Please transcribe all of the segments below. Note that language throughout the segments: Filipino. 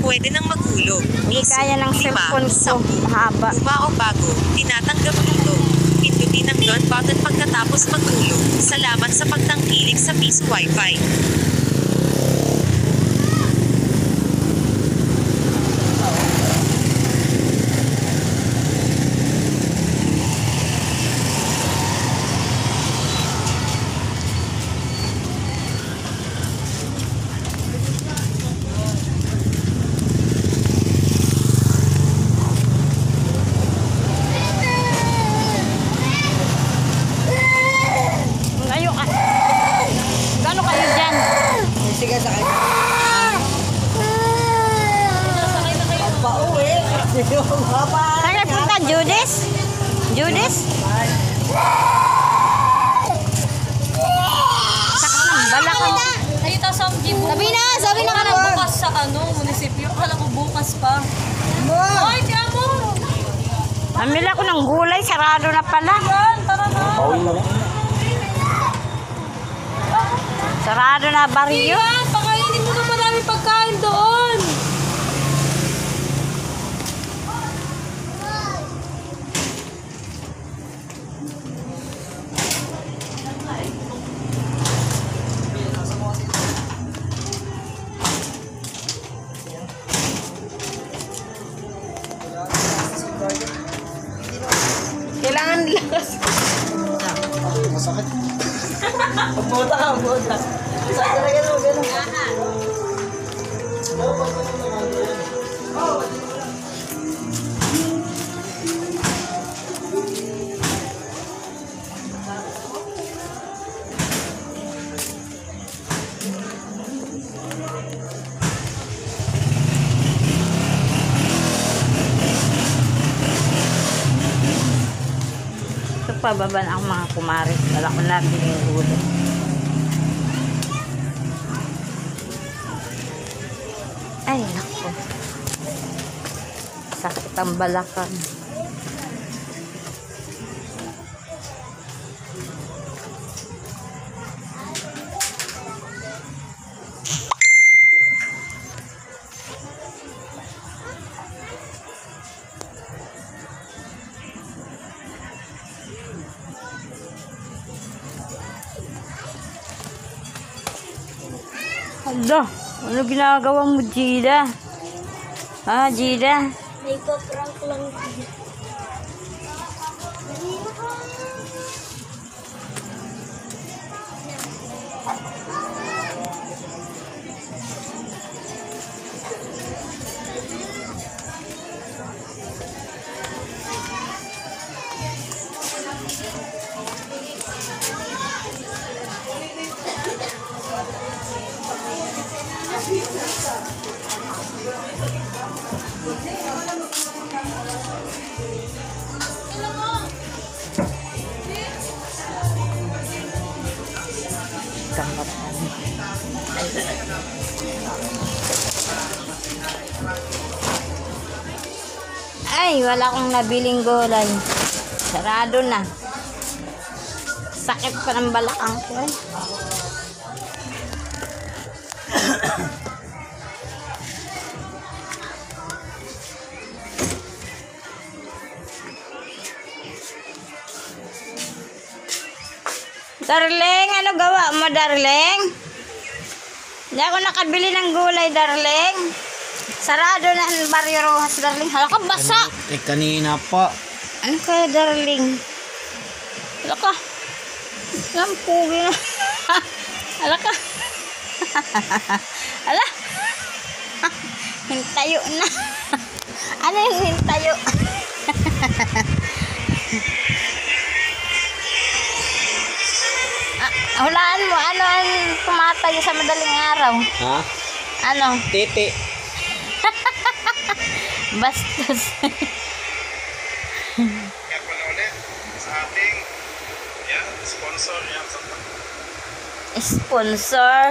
pwede nang maghulog. Hindi kaya ng 5, cellphone ko. 10, Mahaba. luma o bago, tinatanggap ito. Pindutin ang done button pagkatapos maghulog. Salamat sa pagtangkilik sa Peace Wi-Fi. Gano'n kayo dyan? Sige, sakay. Pauwi. Saan kayo punta? Judis? Judis? Sakit ng balakang. Ayun sa Jeep. Sabi na Parang bukas sa munisipyo. Akala ko bukas pa. Ay, tiyan mo! Namili ako ng gulay. Sarado na pala. Yan, tara na. Sarado na baryo. Yan, pakainin mo na marami pagkain doon. Kailangan lakas. Masakit. Buta ka, buta. Saan ka na gano'n? Ito pababa na ako mga kumaris. Wala ko na yung gulay. Ay, naku. Sakit ang balakang. Hala, ano ginagawa mo, Gida? Ha, Gida? May pa-prank lang. Ay, wala akong nabiling gulay. Sarado na. Sakit pa ng balakang ko eh. Darling, ano gawa mo, darling? Hindi ako nakabili ng gulay, darling. Sarado na ang Barrio Rojas, darling. Hala ka, basa. Kanina pa. Ano kaya, darling? Hala ka. Lampugi na. Hala ka. Hala. Hintayo na. Ano yung hintayo? Hulaan mo, ano ang tumatayo sa madaling araw? Ha? Ano? Titi. Bastos. Kaya pala ulit sa ating sponsor niya. Sponsor.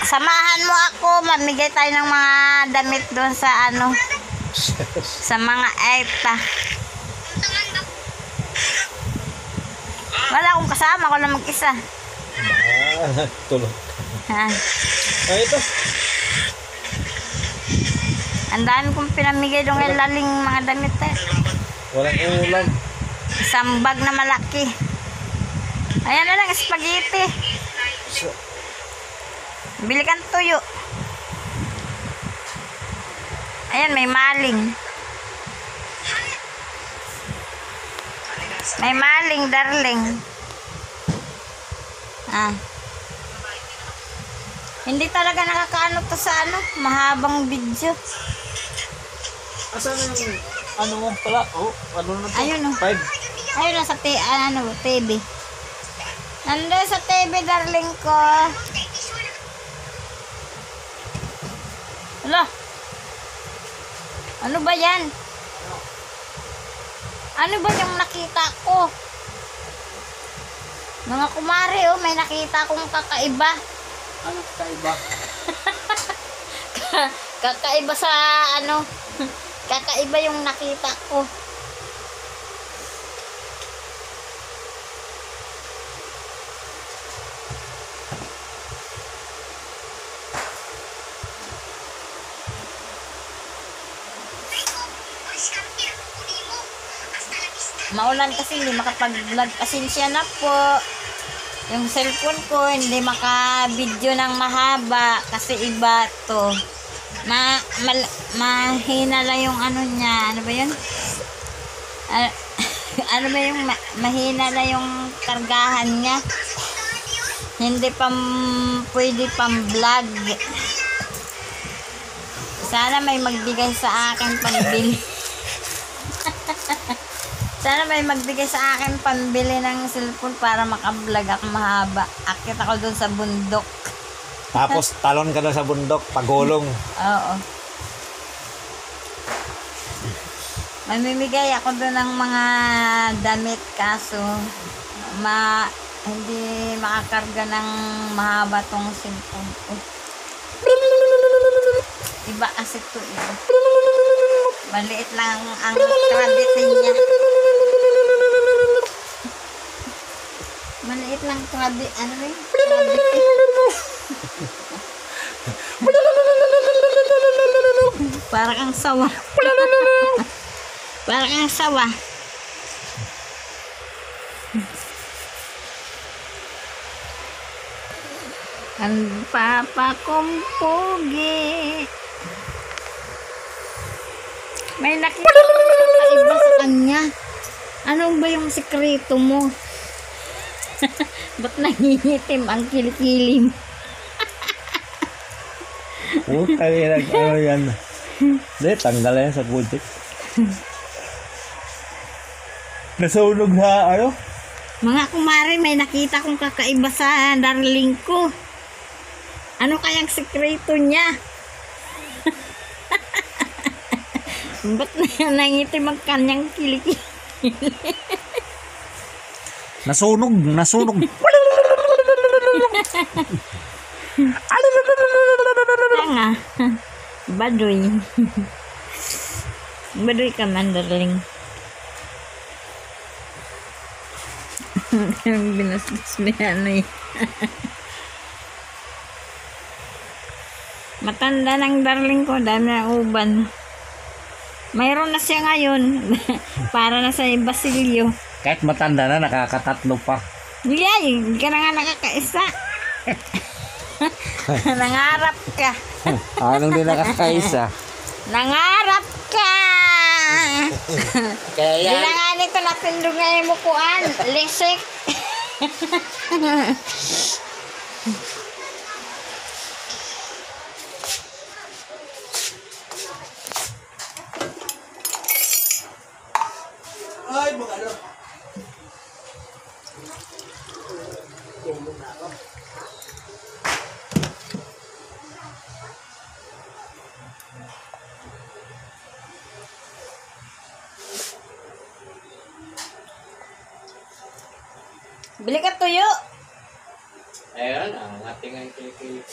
Samahan mo ako, mamigay tayo ng mga damit doon sa ano, sa mga ETA. Wala akong kasama, ako lang mag-isa. Tulog. Ha? Ay, ito. Ang dami kong pinamigay doon kay Laling mga damit eh. Walang ulam. Isang bag na malaki. Ayan na lang, spaghetti. Bili kang tuyo. Ayan, may maling. May maling, darling. Ah. Hindi talaga nakakaano to sa ano, mahabang video. Asan na yung ano mo pala? Oh, ano na to? Ayun oh. 5. Ayun na sa TV. Nandun sa TV, darling ko. Hala. Ano ba yan? Ano ba yung nakita ko? Mga kumare, oh, may nakita akong kakaiba. Ano kaiba? Kakaiba sa ano. Kakaiba yung nakita ko. Maulan kasi hindi makapag-vlog. Pasensya na po. Yung cellphone ko hindi maka-video ng mahaba kasi iba to. Mahina lang yung ano niya. Ano ba yun? Ano ba yung mahina na yung kargahan niya? Hindi pwede pang vlog. Sana may magbigay sa akin pambili. Sana may magbigay sa akin pambili ng cellphone para maka-vlog ako mahaba. Akit ako doon sa bundok. Tapos talon ka na sa bundok, pagulong. Oo. Mamimigay ako doon ng mga damit kaso hindi makakarga ng mahaba tong cellphone ko. Iba kasi ito eh. Maliit lang ang credit niya. Maliit lang credit. Ano ba yun? Para kang sawa. Para kang sawa. Ang papa kong pogi. May nakita ko kakaiba sa kanya. Ano ba yung sikreto mo? Ba't nangingitim ang kilikili mo? Puta yan, ano yan. Hindi, tanggal yan sa putik. Nasunog na ano? Mga kumare, may nakita kong kakaiba sa darling ko. Ano kayang sikreto niya? Ba't nangitim ang kanyang kilikili? Nasunog. Tanga. Baduy. Baduy ka man, darling. Binasbas mo yan eh. Matanda ng darling ko, dami na uban. Mayroon na siya ngayon. Para na sa Basilio. Kahit matanda na, nakakatatlo pa. Yay, hindi ka na nga nakakaisa. Nangarap ka. Anong din nakakaisa? Nangarap ka. Kaya Hindi na nga nito napindog nga yung mukuan. Lisik. Ay, magano. Bili ka tuyo. Ayan, ang ating ang kiki.